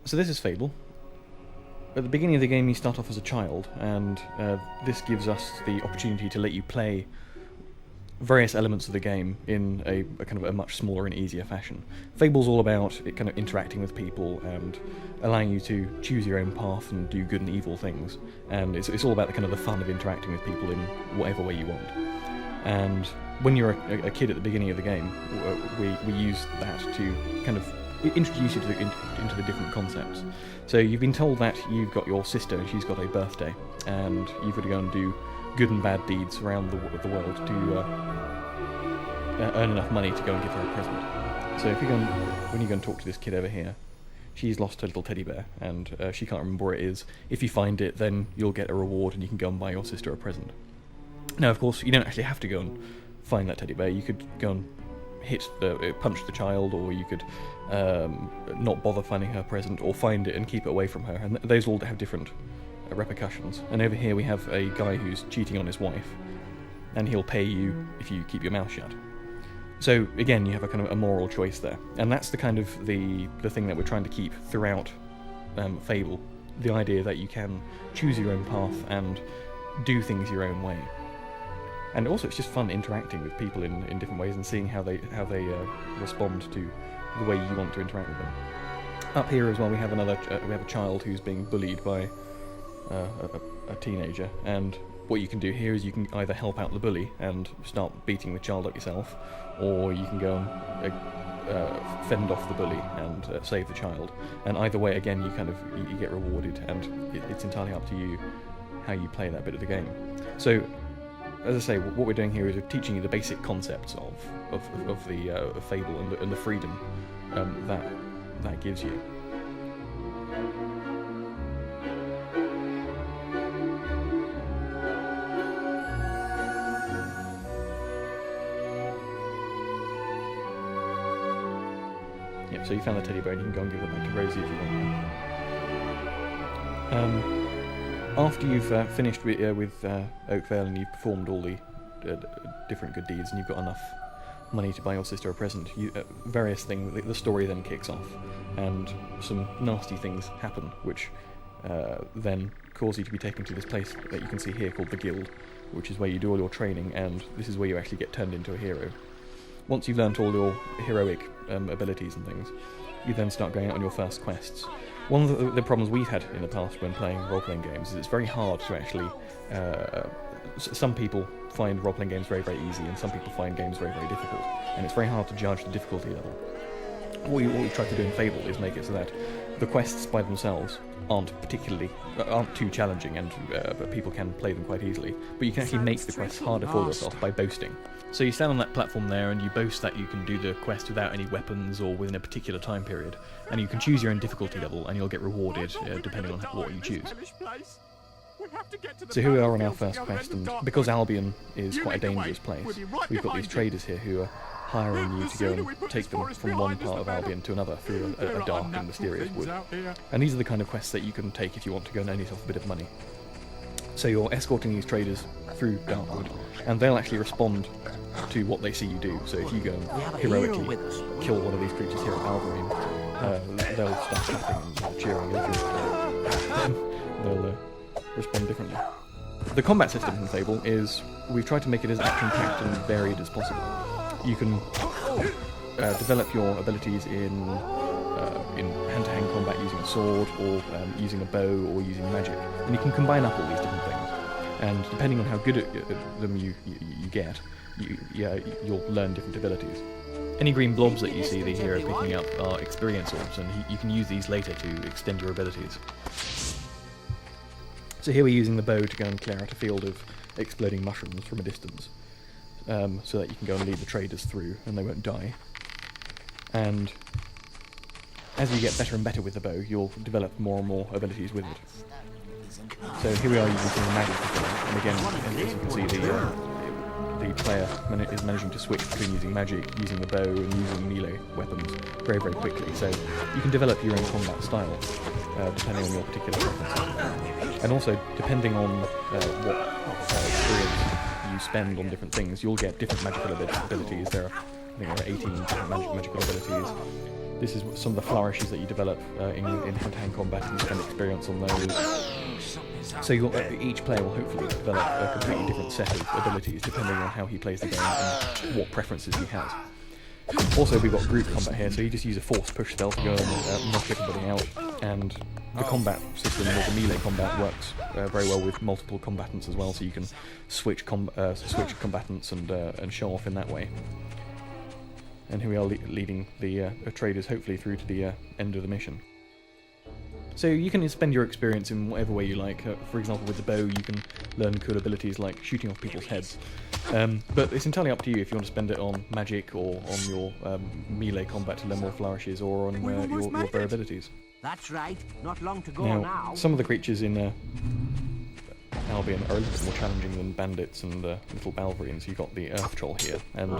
So this is Fable. At the beginning of the game you start off as a child, and this gives us the opportunity to let you play various elements of the game in a kind of a much smaller and easier fashion. Fable's all about it kind of interacting with people and allowing you to choose your own path and do good and evil things, and it's all about the kind of the fun of interacting with people in whatever way you want. And when you're a kid at the beginning of the game, we use that to kind of introduce you into the different concepts. So you've been told that you've got your sister and she's got a birthday, and you've got to go and do good and bad deeds around the world to earn enough money to go and give her a present. So if when you go and talk to this kid over here, she's lost her little teddy bear, and she can't remember where it is. If you find it, then you'll get a reward and you can go and buy your sister a present. Now, of course, you don't actually have to go and find that teddy bear. You could go and punch the child, or you could not bother finding her present, or find it and keep it away from her, and those all have different repercussions. And over here we have a guy who's cheating on his wife, and he'll pay you if you keep your mouth shut. So again, you have a kind of a moral choice there, and that's the kind of the thing that we're trying to keep throughout Fable, the idea that you can choose your own path and do things your own way. And also it's just fun interacting with people in different ways and seeing how they respond to the way you want to interact with them. Up here as well we have a child who's being bullied by a teenager, and what you can do here is you can either help out the bully and start beating the child up yourself, or you can go and fend off the bully and save the child. And either way, again, you get rewarded, and it's entirely up to you how you play that bit of the game. So, as I say, what we're doing here is we're teaching you the basic concepts of the Fable and the freedom that gives you. Yep, so you found the teddy bear and you can go and give it back to Rosie if you want. After you've finished with Oakvale and you've performed all the different good deeds and you've got enough money to buy your sister a present, various things, the story then kicks off, and some nasty things happen, which then cause you to be taken to this place that you can see here called the Guild, which is where you do all your training, and this is where you actually get turned into a hero. Once you've learnt all your heroic abilities and things, you then start going out on your first quests. One of the problems we've had in the past when playing role-playing games is it's very hard to actually... some people find role-playing games very, very easy, and some people find games very, very difficult, and it's very hard to judge the difficulty level. What we try to do in Fable is make it so that the quests by themselves aren't too challenging, and people can play them quite easily, but you can actually make the quests harder for yourself by boasting. So you stand on that platform there and you boast that you can do the quest without any weapons or within a particular time period, and you can choose your own difficulty level and you'll get rewarded depending on what you choose. So here we are on our first quest, and because Albion is quite a dangerous place, we've got these traders here who are hiring you to go and take them from one part of Albion to another through a dark and mysterious wood. And these are the kind of quests that you can take if you want to go and earn yourself a bit of money. So you're escorting these traders through Darkwood, and they'll actually respond to what they see you do. So if you go and heroically kill one of these creatures here at Alvarine, they'll start clapping and cheering. They'll respond differently. The combat system in Fable is, we've tried to make it as action-packed and varied as possible. You can develop your abilities in hand-to-hand combat using a sword, or using a bow, or using magic, and you can combine up all these different things. And depending on how good at them you get, you'll learn different abilities. Any green blobs that you see the hero picking up are experience orbs, and you can use these later to extend your abilities. So here we're using the bow to go and clear out a field of exploding mushrooms from a distance, so that you can go and lead the traders through and they won't die. And as you get better and better with the bow, you'll develop more and more abilities with it. So here we are using the magic again, and again, as you can see, the player is managing to switch between using magic, using the bow, and using melee weapons very, very quickly. So you can develop your own combat style, depending on your particular preferences. And also, depending on what experience you spend on different things, you'll get different magical abilities. There are I think there are 18 different magical abilities. This is some of the flourishes that you develop in hand-to-hand combat, and you spend experience on those. So each player will hopefully develop a completely different set of abilities depending on how he plays the game and what preferences he has. Also, we've got group combat here, so you just use a force push spell to go and knock everybody out, and the combat system, or the melee combat, works very well with multiple combatants as well, so you can switch combatants and show off in that way. And here we are leading the traders hopefully through to the end of the mission. So you can spend your experience in whatever way you like. For example, with the bow, you can learn cool abilities like shooting off people's heads. But it's entirely up to you if you want to spend it on magic or on your melee combat to learn more flourishes, or on your bow abilities. That's right. Not long to go now. Some of the creatures in Albion are a little bit more challenging than bandits and little Balverines. You've got the Earth Troll here, and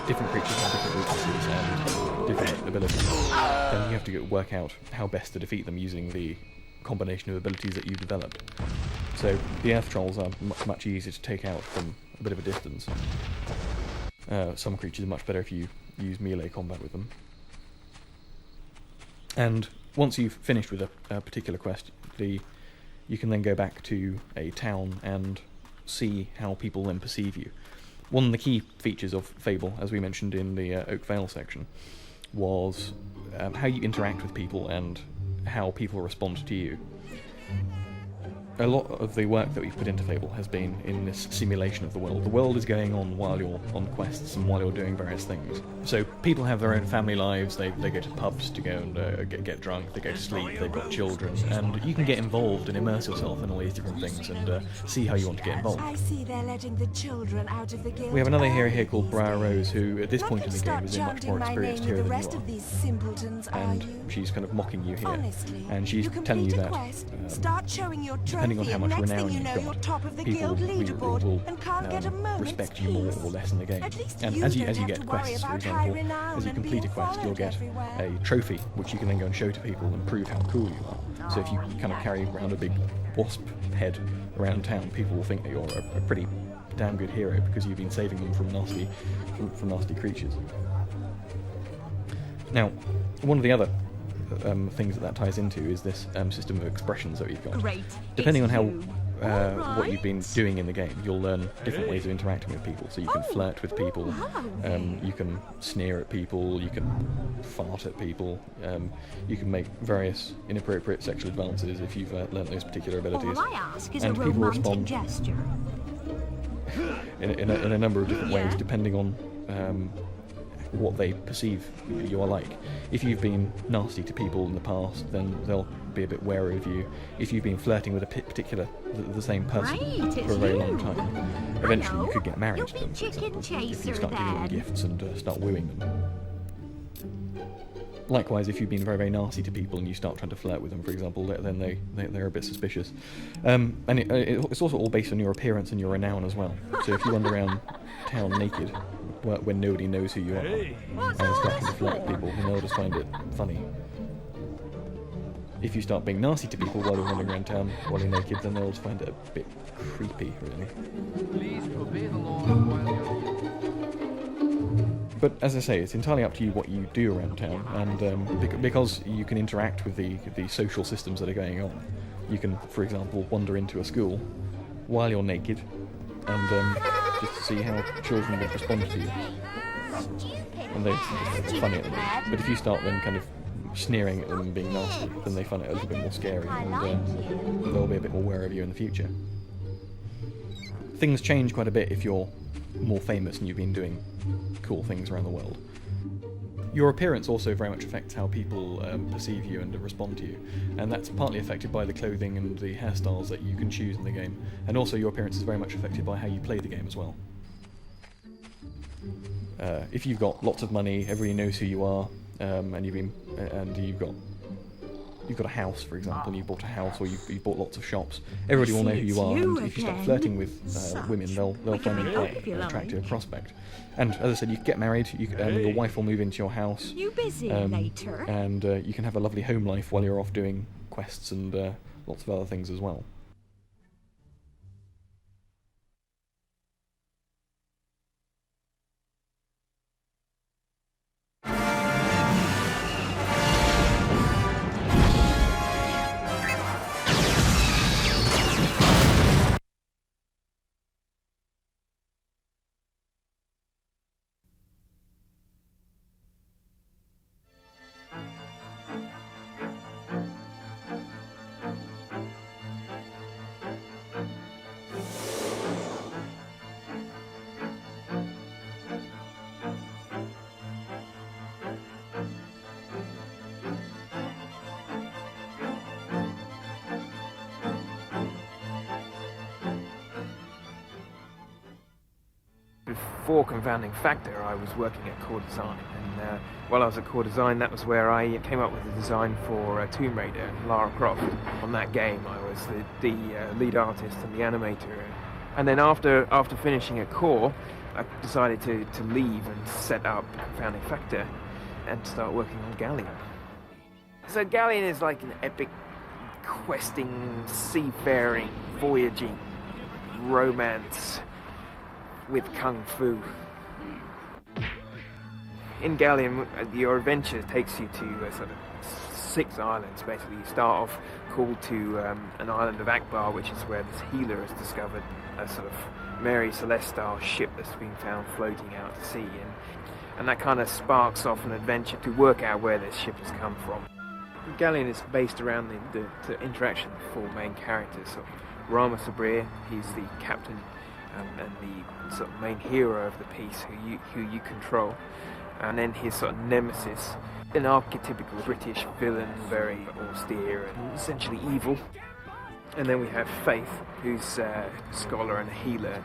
different creatures have different weaknesses and different abilities. And you have to work out how best to defeat them using the combination of abilities that you've developed. So the Earth Trolls are much easier to take out from a bit of a distance. Some creatures are much better if you use melee combat with them. And once you've finished with a particular quest, you can then go back to a town and see how people then perceive you. One of the key features of Fable, as we mentioned in the Oak Vale section, was how you interact with people and how people respond to you. A lot of the work that we've put into Fable has been in this simulation of the world. The world is going on while you're on quests and while you're doing various things. So people have their own family lives, they go to pubs to go and get drunk, they go to sleep, they've got children, and you can get involved and immerse yourself in all these different things and see how you want to get involved. I see they're letting the children out of the guild. We have another hero here called Briar Rose, who at this point in the game is a much more experienced hero than you are. And she's kind of mocking you here. Honestly, and she's telling you that start showing your depending on how much renown you've got, you're top of the people guild leaderboard will and can't get a moment's respect you more or less in the game. And as you get quests, for example, as you complete a quest, you'll get a trophy which you can then go and show to people and prove how cool you are. So if you kind of carry around a big wasp head around town, people will think that you're a pretty damn good hero because you've been saving them from nasty creatures. Now, one of the other things that ties into is this system of expressions that we've got. Great. Depending on how Right. what you've been doing in the game, you'll learn different ways of interacting with people. So you can flirt with people, you can sneer at people, you can fart at people, you can make various inappropriate sexual advances if you've learnt those particular abilities. All I ask is and a people romantic respond gesture. in a number of different ways, Yeah. depending on what they perceive you are like. If you've been nasty to people in the past, then they'll be a bit wary of you. If you've been flirting with the same person Right, for a it's very you. long time, eventually you Hello. could get married You'll to be them, for chicken example, if you chaser start giving them then. gifts and start wooing them. Likewise, if you've been very, very nasty to people and you start trying to flirt with them, for example, then they're a bit suspicious. And it's also all based on your appearance and your renown as well. So if you wander around town naked when nobody knows who you are and start trying to flirt with people, then they'll just find it funny. If you start being nasty to people while you're wandering around town while you're naked, then they'll just find it a bit creepy, really. Please obey the law while But as I say, it's entirely up to you what you do around town, and because you can interact with the social systems that are going on, you can, for example, wander into a school while you're naked, and just to see how children would respond to you. And they just find it funny at them. But if you start then kind of sneering at them and being nasty, then they find it a little bit more scary, and they'll be a bit more aware of you in the future. Things change quite a bit if you're more famous and you've been doing cool things around the world. Your appearance also very much affects how people perceive you and respond to you, and that's partly affected by the clothing and the hairstyles that you can choose in the game, and also your appearance is very much affected by how you play the game as well. If you've got lots of money, everybody knows who you are, and you've got a house, for example, and you've bought a house, or you've bought lots of shops, everybody will know who you are, and if you start flirting with women, they'll find you quite an attractive prospect. And as I said, you can get married, your wife will move into your house, You busy later? and you can have a lovely home life while you're off doing quests and lots of other things as well. before Confounding Factor, I was working at Core Design, and while I was at Core Design, that was where I came up with the design for Tomb Raider and Lara Croft. On that game, I was the lead artist and the animator. And then after finishing at Core, I decided to leave and set up Confounding Factor and start working on Galleon. So Galleon is like an epic questing, seafaring, voyaging romance with kung fu. In Galleon, your adventure takes you to sort of 6 islands. Basically, you start off called to an island of Akbar, which is where this healer has discovered a sort of Mary Celeste-style ship that's been found floating out to sea, and that kind of sparks off an adventure to work out where this ship has come from. Galleon is based around the interaction of 4 main characters. So Rama Sabrir, he's the captain and the sort of main hero of the piece, who you control, and then his sort of nemesis, an archetypical British villain, very austere and essentially evil. And then we have Faith, who's a scholar and a healer.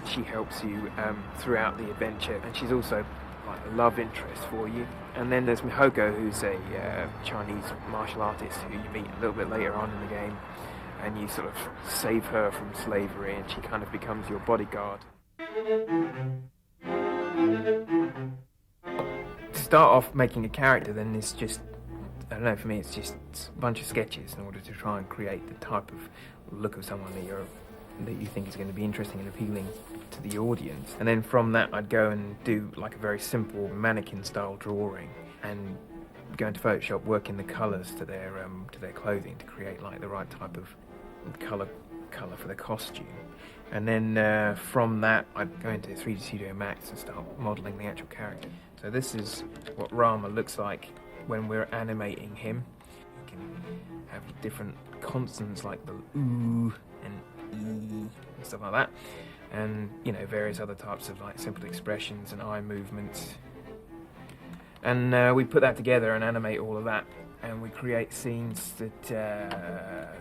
She helps you throughout the adventure, and she's also like a love interest for you. And then there's Mihoko, who's a Chinese martial artist who you meet a little bit later on in the game, and you sort of save her from slavery, and she kind of becomes your bodyguard. To start off making a character, then it's just, I don't know, for me it's just a bunch of sketches in order to try and create the type of look of someone that you think is going to be interesting and appealing to the audience. And then from that I'd go and do like a very simple mannequin style drawing and go into Photoshop, work in the colours to their clothing to create like the right type of colour for the costume. And then from that I'd go into 3D Studio Max and start modelling the actual character. So this is what Rama looks like when we're animating him. You can have different consonants like the ooh and and stuff like that, and various other types of like simple expressions and eye movements, and we put that together and animate all of that, and we create scenes that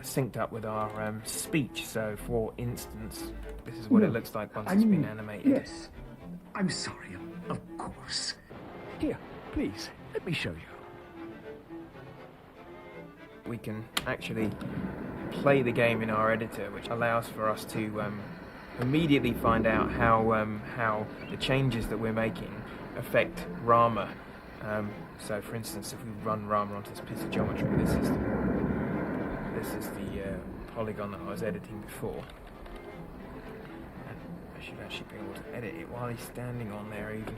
synced up with our speech. So for instance, this is what it looks like once it's been animated. Yes, I'm sorry, of course. Here, please, let me show you. We can actually play the game in our editor, which allows for us to immediately find out how the changes that we're making affect Rama. So, for instance, if we run Rama onto this piece of geometry, this is the polygon that I was editing before. And I should actually be able to edit it while he's standing on there, even.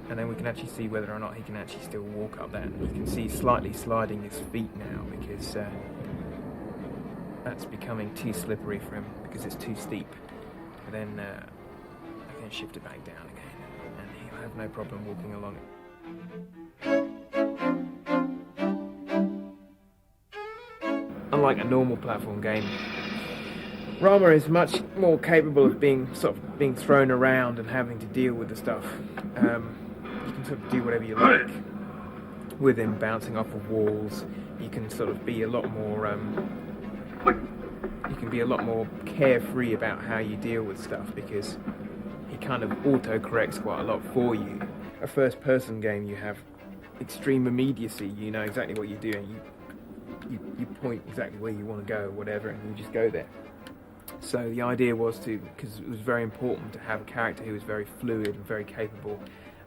And then we can actually see whether or not he can actually still walk up that. You can see slightly sliding his feet now because that's becoming too slippery for him because it's too steep. But then I can shift it back down again and he'll have no problem walking along it. Unlike a normal platform game, Rama is much more capable of being thrown around and having to deal with the stuff. You can sort of do whatever you like with him, bouncing off of walls. You can sort of be a lot more carefree about how you deal with stuff because he kind of auto-corrects quite a lot for you. A first-person game, you have extreme immediacy. You know exactly what you're doing. You point exactly where you want to go, whatever, and you just go there. So the idea was because it was very important to have a character who was very fluid and very capable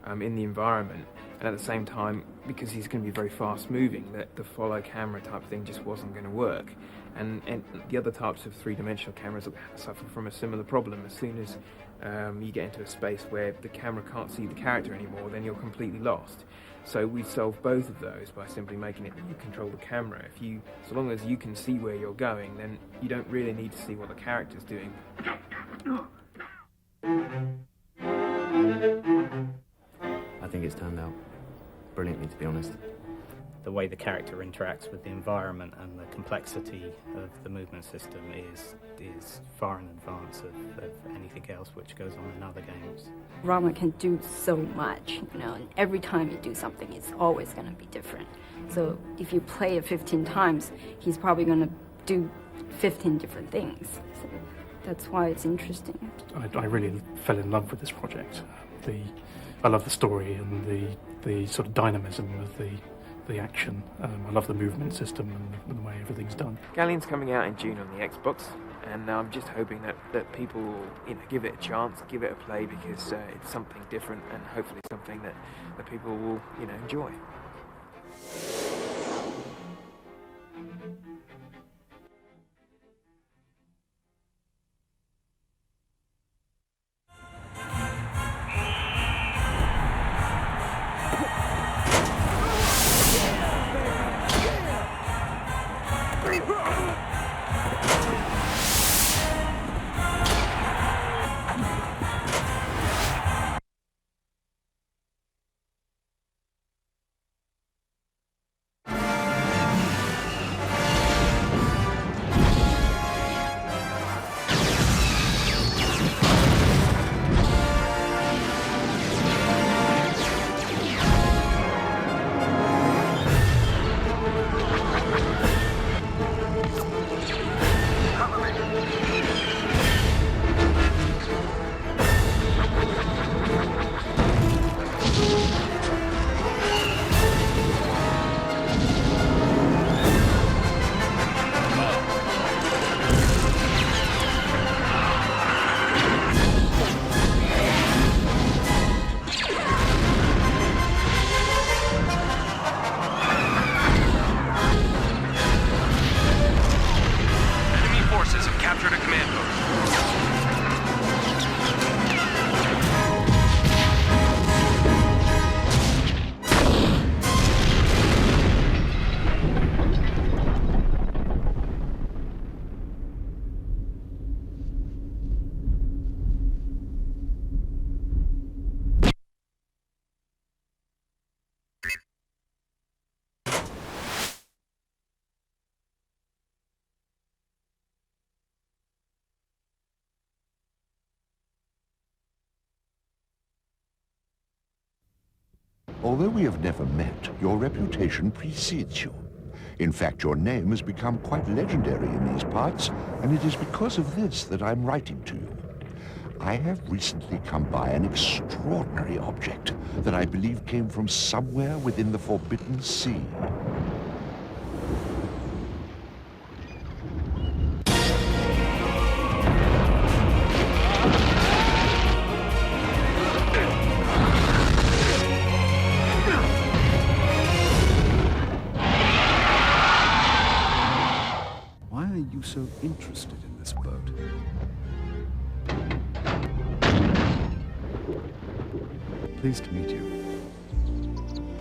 in the environment, and at the same time, because he's going to be very fast moving, that the follow camera type thing just wasn't going to work. And the other types of three-dimensional cameras suffer from a similar problem. As soon as you get into a space where the camera can't see the character anymore, then you're completely lost. So we solve both of those by simply making it that you control the camera. So long as you can see where you're going, then you don't really need to see what the character's doing. I think it's turned out brilliantly, to be honest. The way the character interacts with the environment and the complexity of the movement system is far in advance of anything else which goes on in other games. Rama can do so much, and every time you do something, it's always going to be different. So if you play it 15 times, he's probably going to do 15 different things. So That's why it's interesting. I really fell in love with this project. I love the story and the sort of dynamism of the action. I love the movement system and the way everything's done. Galleon's coming out in June on the Xbox, and I'm just hoping that people will, give it a chance, give it a play, because it's something different and hopefully something that people will, enjoy. Although we have never met, your reputation precedes you. In fact, your name has become quite legendary in these parts, and it is because of this that I'm writing to you. I have recently come by an extraordinary object that I believe came from somewhere within the Forbidden Sea. So interested in this boat? Pleased to meet you.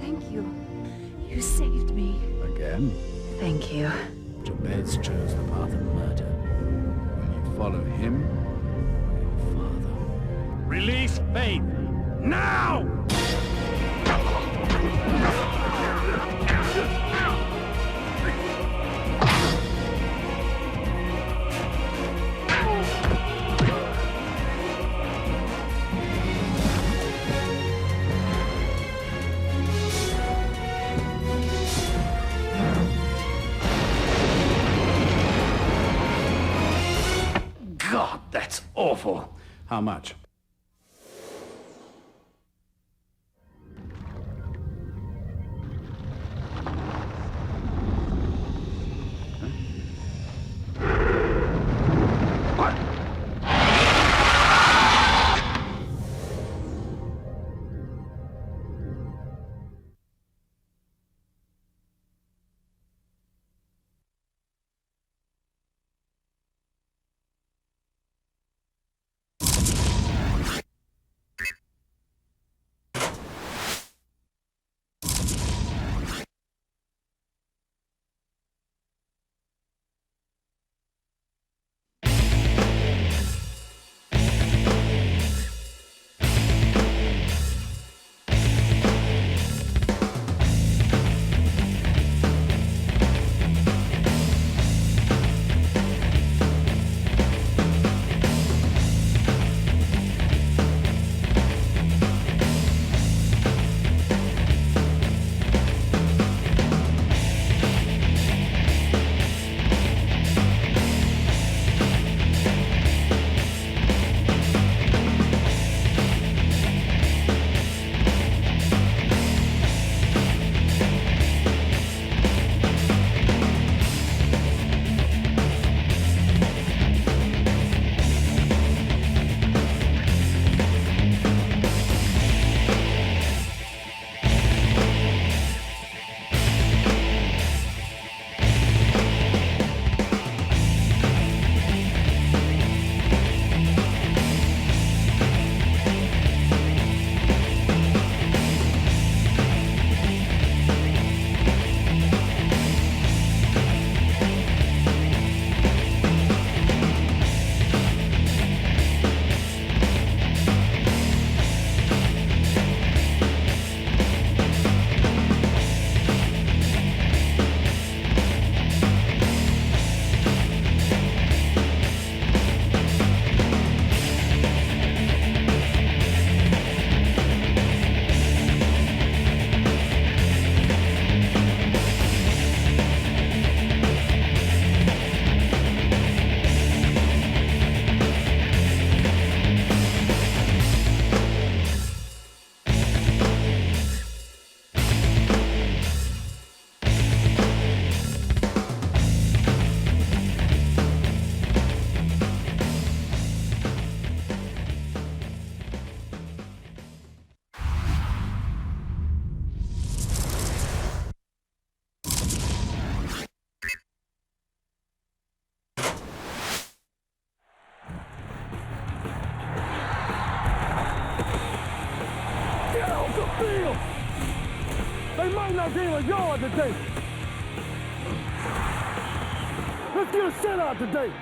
Thank you. You saved me. Again? Thank you. Jabez chose the path of murder. Will you follow him or your father? Release Faith! Now! God, that's awful. How much? not gain a yard today. Let's get a shutout today.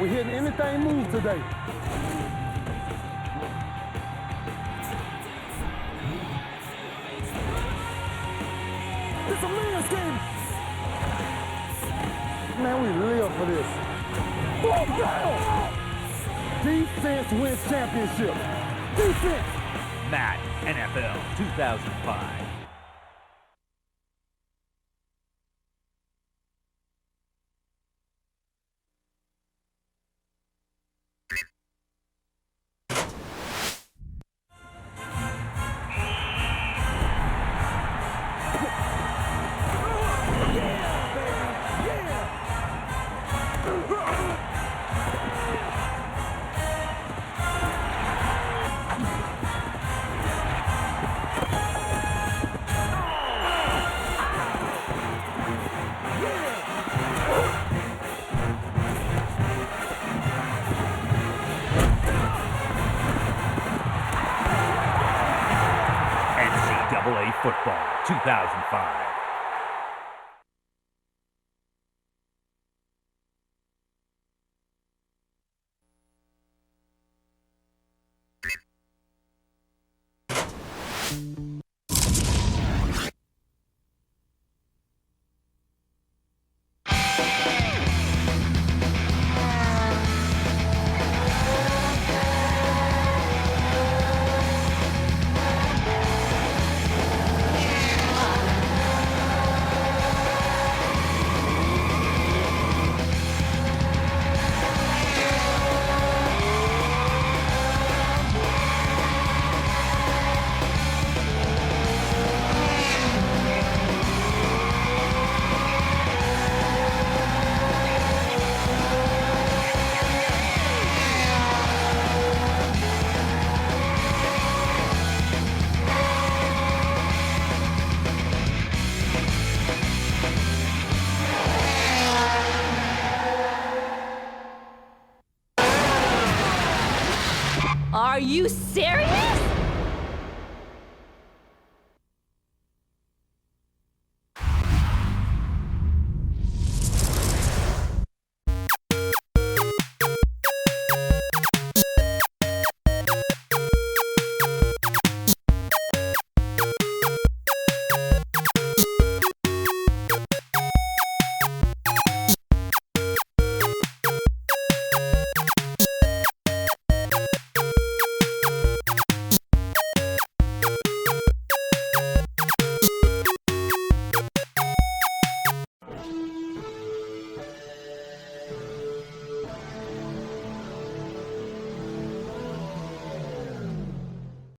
We're hitting anything move today. It's a man's game. Man, we live for this. Fall down! Defense wins championship. Defense! Madden NFL 2005. NCAA Football 2005.